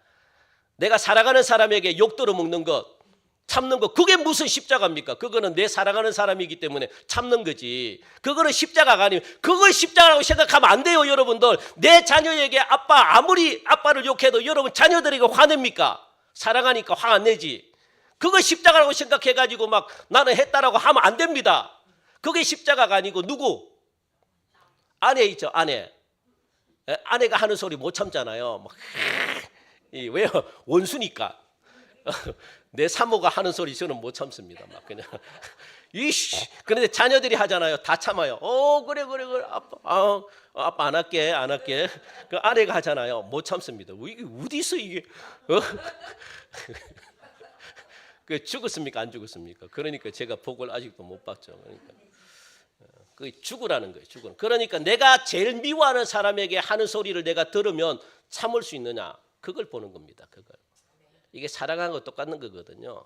Speaker 1: 내가 사랑하는 사람에게 욕 들어먹는 것, 참는 것, 그게 무슨 십자가입니까? 그거는 내 사랑하는 사람이기 때문에 참는 거지. 그거는 십자가가 아니에요. 그걸 십자가라고 생각하면 안 돼요, 여러분들. 내 자녀에게 아무리 아빠를 욕해도 여러분 자녀들에게 화냅니까? 사랑하니까 화 안 내지. 그거 십자가라고 생각해가지고 막 나는 했다라고 하면 안 됩니다. 그게 십자가가 아니고 누구? 아내 있죠, 아내. 아내가 하는 소리 못 참잖아요. 막, 왜요? 원수니까. 내 사모가 하는 소리 저는 못 참습니다. 막 그냥 이씨. 그런데 자녀들이 하잖아요. 다 참아요. 그래 아빠 안 할게. 그 아내가 하잖아요. 못 참습니다. 이게 어디서 이게? 그 죽었습니까? 안 죽었습니까? 그러니까 제가 복을 아직도 못 받죠. 그러니까. 그 죽으라는 거예요. 죽으는. 그러니까 내가 제일 미워하는 사람에게 하는 소리를 내가 들으면 참을 수 있느냐? 그걸 보는 겁니다. 그걸. 이게 사랑하는 거 똑같은 거거든요.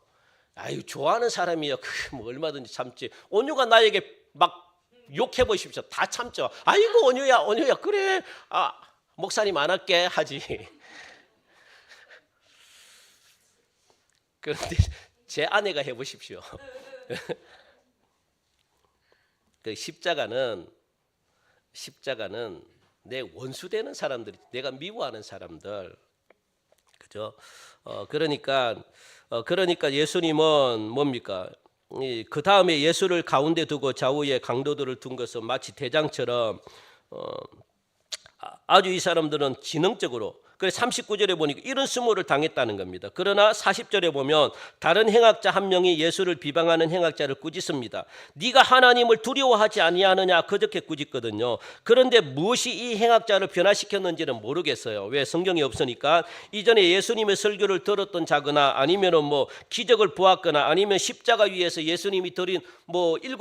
Speaker 1: 아유 좋아하는 사람이요. 뭐 얼마든지 참지. 온유가 나에게 막 욕해 보십시오. 다 참죠. 아이고 온유야 그래. 목사님 안 할게 하지. 그런데 제 아내가 해보십시오. 그 십자가는 내 원수되는 사람들, 내가 미워하는 사람들, 그죠? 그러니까 예수님은 뭡니까? 그 다음에 예수를 가운데 두고 좌우에 강도들을 둔 것은 마치 대장처럼 아주 이 사람들은 지능적으로. 그래서 39절에 보니까 이런 수모를 당했다는 겁니다. 그러나 40절에 보면 다른 행악자 한 명이 예수를 비방하는 행악자를 꾸짖습니다. 네가 하나님을 두려워하지 아니하느냐 그렇게 꾸짖거든요. 그런데 무엇이 이 행악자를 변화시켰는지는 모르겠어요. 왜? 성경이 없으니까. 이전에 예수님의 설교를 들었던 자거나 아니면은 뭐 기적을 보았거나 아니면 십자가 위에서 예수님이 드린 뭐 7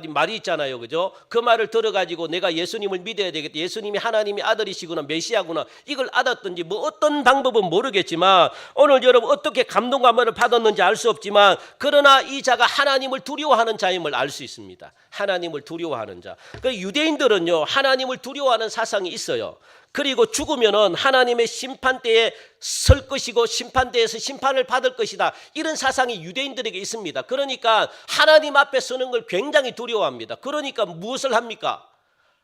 Speaker 1: 말이 있잖아요. 그죠? 그 말을 들어가지고 내가 예수님을 믿어야 되겠다. 예수님이 하나님의 아들이시구나, 메시아구나. 이걸 알았든지 뭐 어떤 방법은 모르겠지만 오늘 여러분 어떻게 감동감을 받았는지 알 수 없지만 그러나 이 자가 하나님을 두려워하는 자임을 알 수 있습니다. 하나님을 두려워하는 자. 그 유대인들은요. 하나님을 두려워하는 사상이 있어요. 그리고 죽으면은 하나님의 심판대에 설 것이고 심판대에서 심판을 받을 것이다. 이런 사상이 유대인들에게 있습니다. 그러니까 하나님 앞에 서는 걸 굉장히 두려워합니다. 그러니까 무엇을 합니까?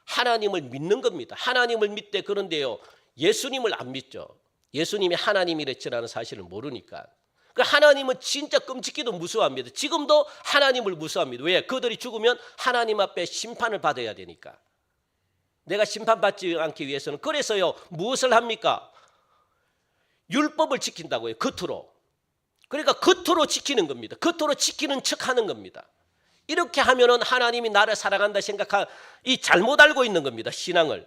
Speaker 1: 하나님을 믿는 겁니다. 하나님을 믿되 그런데요. 예수님을 안 믿죠. 예수님이 하나님이랬지라는 사실을 모르니까. 그 하나님은 진짜 끔찍히도 무서워합니다. 지금도 하나님을 무서워합니다. 왜? 그들이 죽으면 하나님 앞에 심판을 받아야 되니까. 내가 심판받지 않기 위해서는. 그래서요 무엇을 합니까? 율법을 지킨다고요. 겉으로. 그러니까 겉으로 지키는 겁니다. 겉으로 지키는 척하는 겁니다. 이렇게 하면은 하나님이 나를 사랑한다 생각한 이 잘못 알고 있는 겁니다. 신앙을.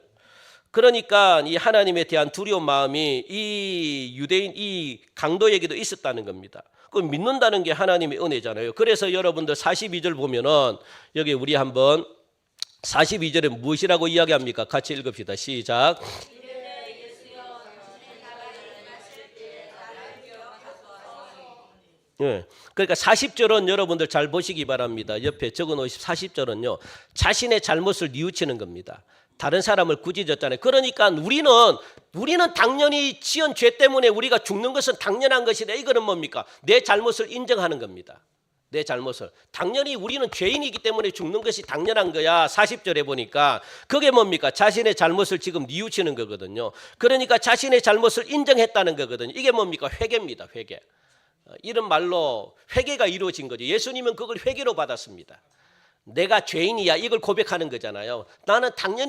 Speaker 1: 그러니까 이 하나님에 대한 두려운 마음이 이 유대인 이 강도에게도 있었다는 겁니다. 그 믿는다는 게 하나님의 은혜잖아요. 그래서 여러분들 42절 보면은 여기 우리 한번 42절에 무엇이라고 이야기합니까? 같이 읽읍시다. 시작. 네. 그러니까 40절은 여러분들 잘 보시기 바랍니다. 옆에 적어놓으시 40절은요. 자신의 잘못을 뉘우치는 겁니다. 다른 사람을 꾸짖었잖아요. 그러니까 우리는 당연히 지은 죄 때문에 우리가 죽는 것은 당연한 것이다. 이거는 뭡니까? 내 잘못을 인정하는 겁니다. 내 잘못을. 당연히 우리는 죄인이기 때문에 죽는 것이 당연한 거야. 40절에 보니까 그게 뭡니까? 자신의 잘못을 지금 뉘우치는 거거든요. 그러니까 자신의 잘못을 인정했다는 거거든요. 이게 뭡니까? 회개입니다. 회개. 이런 말로 회개가 이루어진 거죠. 예수님은 그걸 회개로 받았습니다. 내가 죄인이야 이걸 고백하는 거잖아요.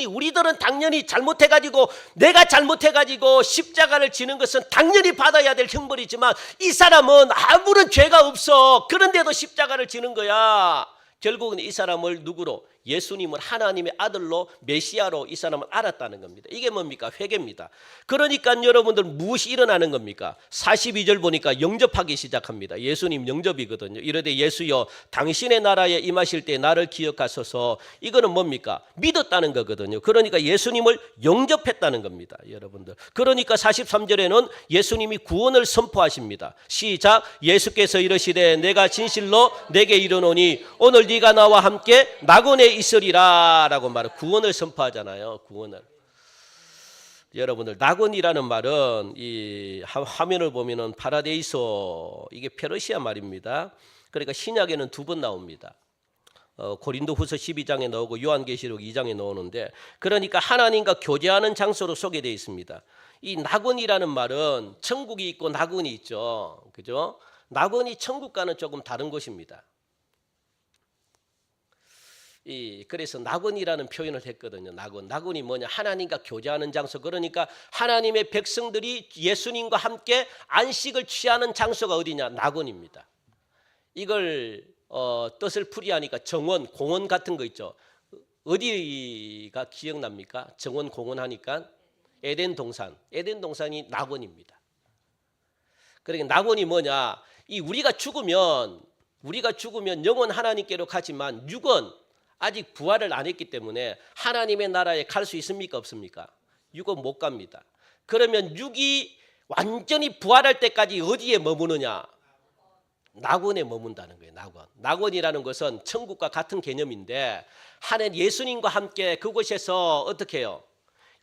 Speaker 1: 우리들은 당연히 잘못해가지고 내가 잘못해가지고 십자가를 지는 것은 당연히 받아야 될 형벌이지만 이 사람은 아무런 죄가 없어. 그런데도 십자가를 지는 거야. 결국은 이 사람을 누구로? 예수님을 하나님의 아들로 메시아로 이 사람을 알았다는 겁니다. 이게 뭡니까? 회개입니다. 그러니까 여러분들 무엇이 일어나는 겁니까? 42절 보니까 영접하기 시작합니다. 예수님 영접이거든요. 이르되 예수여 당신의 나라에 임하실 때 나를 기억하소서. 이거는 뭡니까? 믿었다는 거거든요. 그러니까 예수님을 영접했다는 겁니다. 여러분들. 그러니까 43절에는 예수님이 구원을 선포하십니다. 시작. 예수께서 이르시되 내가 진실로 내게 이르노니 오늘 네가 나와 함께 낙원에 있으리라 라고 말을 구원을 선포하잖아요. 구원을. 여러분들 낙원이라는 말은 이 화면을 보면은 파라데이소 이게 페르시아 말입니다. 그러니까 신약에는 두 번 나옵니다. 고린도후서 12장에 나오고 요한계시록 2장에 나오는데 그러니까 하나님과 교제하는 장소로 소개되어 있습니다. 이 낙원이라는 말은 천국이 있고 낙원이 있죠. 그죠? 낙원이 천국과는 조금 다른 곳입니다. 그래서 낙원이라는 표현을 했거든요. 낙원이 뭐냐? 하나님과 교제하는 장소. 그러니까 하나님의 백성들이 예수님과 함께 안식을 취하는 장소가 어디냐? 낙원입니다. 이걸 뜻을 풀이하니까 정원, 공원 같은 거 있죠. 어디가 기억납니까? 정원, 공원 하니까 에덴 동산이 낙원입니다. 그러니까 낙원이 뭐냐? 우리가 죽으면 영혼 하나님께로 가지만 육은 아직 부활을 안 했기 때문에 하나님의 나라에 갈 수 있습니까? 없습니까? 육은 못 갑니다. 그러면 육이 완전히 부활할 때까지 어디에 머무느냐? 낙원에 머문다는 거예요. 낙원이라는 것은 천국과 같은 개념인데 하나님 예수님과 함께 그곳에서 어떻게 해요?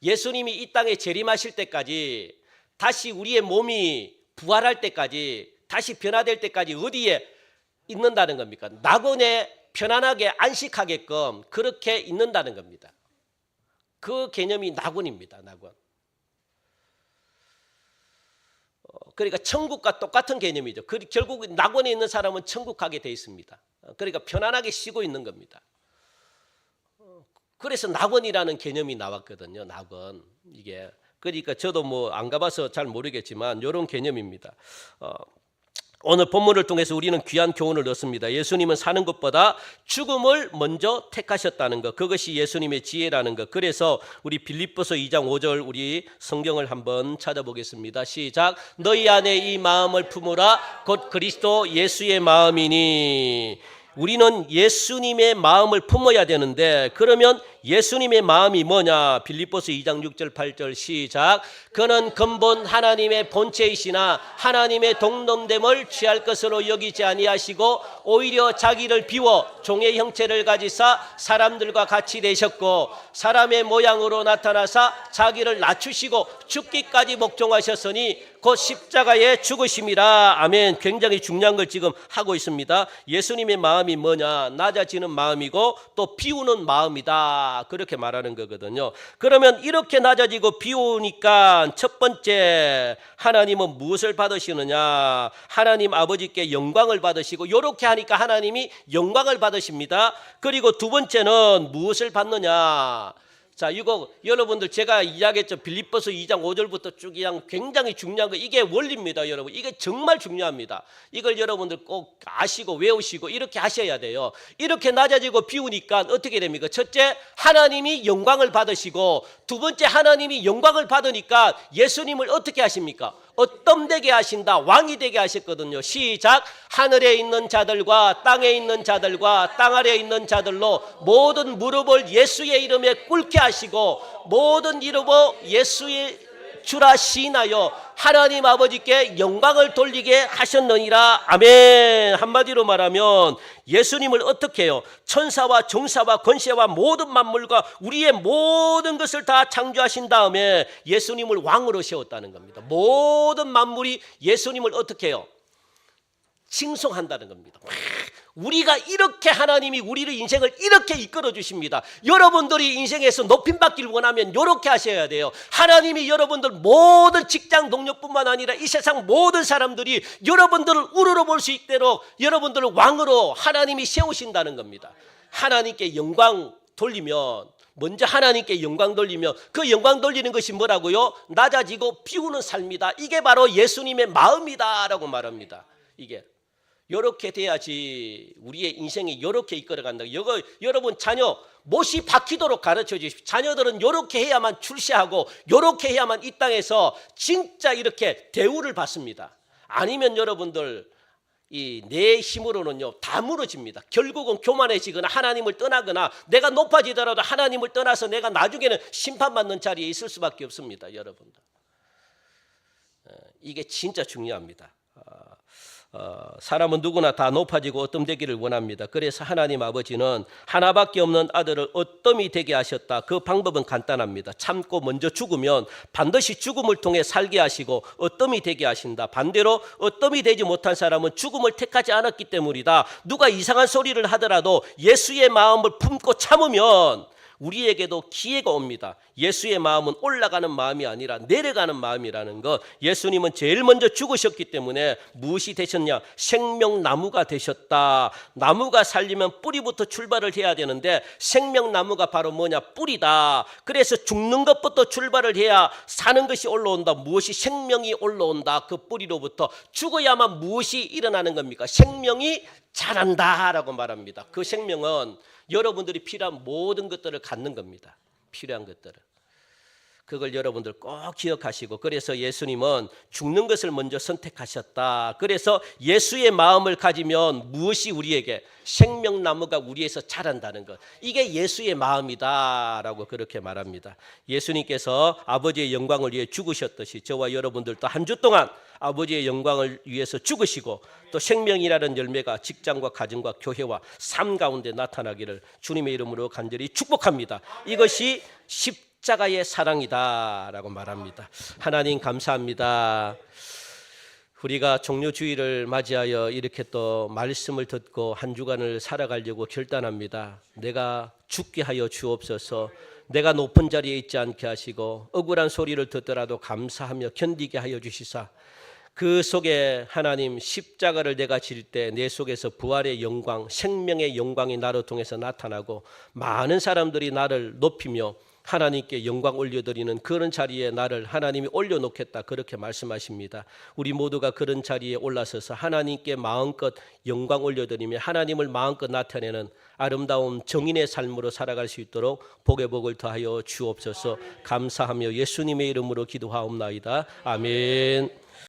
Speaker 1: 예수님이 이 땅에 재림하실 때까지 다시 우리의 몸이 부활할 때까지 다시 변화될 때까지 어디에 있는다는 겁니까? 낙원에 편안하게 안식하게끔 그렇게 있는다는 겁니다. 그 개념이 낙원입니다. 낙원. 그러니까 천국과 똑같은 개념이죠. 결국 낙원에 있는 사람은 천국 가게 돼 있습니다. 그러니까 편안하게 쉬고 있는 겁니다. 그래서 낙원이라는 개념이 나왔거든요. 낙원 이게. 그러니까 저도 뭐 안 가봐서 잘 모르겠지만 이런 개념입니다. 오늘 본문을 통해서 우리는 귀한 교훈을 얻습니다. 예수님은 사는 것보다 죽음을 먼저 택하셨다는 것. 그것이 예수님의 지혜라는 것. 그래서 우리 빌립보서 2장 5절 우리 성경을 한번 찾아보겠습니다. 시작. 너희 안에 이 마음을 품으라. 곧 그리스도 예수의 마음이니. 우리는 예수님의 마음을 품어야 되는데 그러면 예수님의 마음이 뭐냐? 빌립보서 2장 6절 8절 시작. 그는 근본 하나님의 본체이시나 하나님의 동등됨을 취할 것으로 여기지 아니하시고 오히려 자기를 비워 종의 형체를 가지사 사람들과 같이 되셨고 사람의 모양으로 나타나사 자기를 낮추시고 죽기까지 복종하셨으니 곧 십자가에 죽으심이라. 아멘. 굉장히 중요한 걸 지금 하고 있습니다. 예수님의 마음이 뭐냐? 낮아지는 마음이고 또 비우는 마음이다. 그렇게 말하는 거거든요. 그러면 이렇게 낮아지고 비우니까 첫 번째 하나님은 무엇을 받으시느냐? 하나님 아버지께 영광을 받으시고 이렇게 하니까 하나님이 영광을 받으십니다. 그리고 두 번째는 무엇을 받느냐? 자, 이거 여러분들 제가 이야기했죠. 빌립보서 2장 5절부터 쭉 그냥 굉장히 중요한 거 이게 원리입니다, 여러분. 이게 정말 중요합니다. 이걸 여러분들 꼭 아시고 외우시고 이렇게 하셔야 돼요. 이렇게 낮아지고 비우니까 어떻게 됩니까? 첫째, 하나님이 영광을 받으시고 두 번째, 하나님이 영광을 받으니까 예수님을 어떻게 하십니까? 어떤되게 하신다. 왕이 되게 하셨거든요. 시작. 하늘에 있는 자들과 땅에 있는 자들과 땅 아래에 있는 자들로 모든 무릎을 예수의 이름에 꿇게 하시고 모든 이름으로 예수의 주라 시인하여 하나님 아버지께 영광을 돌리게 하셨느니라. 아멘. 한마디로 말하면 예수님을 어떻게 해요? 천사와 정사와 권세와 모든 만물과 우리의 모든 것을 다 창조하신 다음에 예수님을 왕으로 세웠다는 겁니다. 모든 만물이 예수님을 어떻게 해요? 칭송한다는 겁니다. 우리가 이렇게 하나님이 우리를 인생을 이렇게 이끌어 주십니다. 여러분들이 인생에서 높임받기를 원하면 이렇게 하셔야 돼요. 하나님이 여러분들 모든 직장 동료뿐만 아니라 이 세상 모든 사람들이 여러분들을 우러러 볼 수 있도록 여러분들을 왕으로 하나님이 세우신다는 겁니다. 하나님께 영광 돌리면 먼저 하나님께 영광 돌리며 그 영광 돌리는 것이 뭐라고요? 낮아지고 비우는 삶이다. 이게 바로 예수님의 마음이다 라고 말합니다. 이게 이렇게 돼야지 우리의 인생이 이렇게 이끌어간다. 여러분 자녀 못이 박히도록 가르쳐 주십시오. 자녀들은 이렇게 해야만 출세하고 이렇게 해야만 이 땅에서 진짜 이렇게 대우를 받습니다. 아니면 여러분들 내 힘으로는요 다 무너집니다. 결국은 교만해지거나 하나님을 떠나거나 내가 높아지더라도 하나님을 떠나서 내가 나중에는 심판받는 자리에 있을 수밖에 없습니다. 여러분들 이게 진짜 중요합니다. 사람은 누구나 다 높아지고 어뜸되기를 원합니다. 그래서 하나님 아버지는 하나밖에 없는 아들을 어뜸이 되게 하셨다. 그 방법은 간단합니다. 참고 먼저 죽으면 반드시 죽음을 통해 살게 하시고 어뜸이 되게 하신다. 반대로 어뜸이 되지 못한 사람은 죽음을 택하지 않았기 때문이다. 누가 이상한 소리를 하더라도 예수의 마음을 품고 참으면 우리에게도 기회가 옵니다. 예수의 마음은 올라가는 마음이 아니라 내려가는 마음이라는 것. 예수님은 제일 먼저 죽으셨기 때문에 무엇이 되셨냐? 생명나무가 되셨다. 나무가 살려면 뿌리부터 출발을 해야 되는데 생명나무가 바로 뭐냐? 뿌리다. 그래서 죽는 것부터 출발을 해야 사는 것이 올라온다. 무엇이? 생명이 올라온다. 그 뿌리로부터 죽어야만 무엇이 일어나는 겁니까? 생명이 자란다라고 말합니다. 그 생명은 여러분들이 필요한 모든 것들을 갖는 겁니다. 필요한 것들을. 그걸 여러분들 꼭 기억하시고, 그래서 예수님은 죽는 것을 먼저 선택하셨다. 그래서 예수의 마음을 가지면 무엇이 우리에게? 생명나무가 우리에서 자란다는 것. 이게 예수의 마음이다라고 그렇게 말합니다. 예수님께서 아버지의 영광을 위해 죽으셨듯이 저와 여러분들도 한 주 동안 아버지의 영광을 위해서 죽으시고 또 생명이라는 열매가 직장과 가정과 교회와 삶 가운데 나타나기를 주님의 이름으로 간절히 축복합니다. 이것이 십자가의 사랑이다라고 말합니다. 하나님 감사합니다. 우리가 종료주의를 맞이하여 이렇게 또 말씀을 듣고 한 주간을 살아가려고 결단합니다. 내가 죽게 하여 주옵소서. 내가 높은 자리에 있지 않게 하시고 억울한 소리를 듣더라도 감사하며 견디게 하여 주시사 그 속에 하나님 십자가를 내가 질 때 내 속에서 부활의 영광, 생명의 영광이 나를 통해서 나타나고 많은 사람들이 나를 높이며 하나님께 영광 올려드리는 그런 자리에 나를 하나님이 올려놓겠다 그렇게 말씀하십니다. 우리 모두가 그런 자리에 올라서서 하나님께 마음껏 영광 올려드리며 하나님을 마음껏 나타내는 아름다운 정인의 삶으로 살아갈 수 있도록 복의 복을 더하여 주옵소서. 감사하며 예수님의 이름으로 기도하옵나이다. 아멘.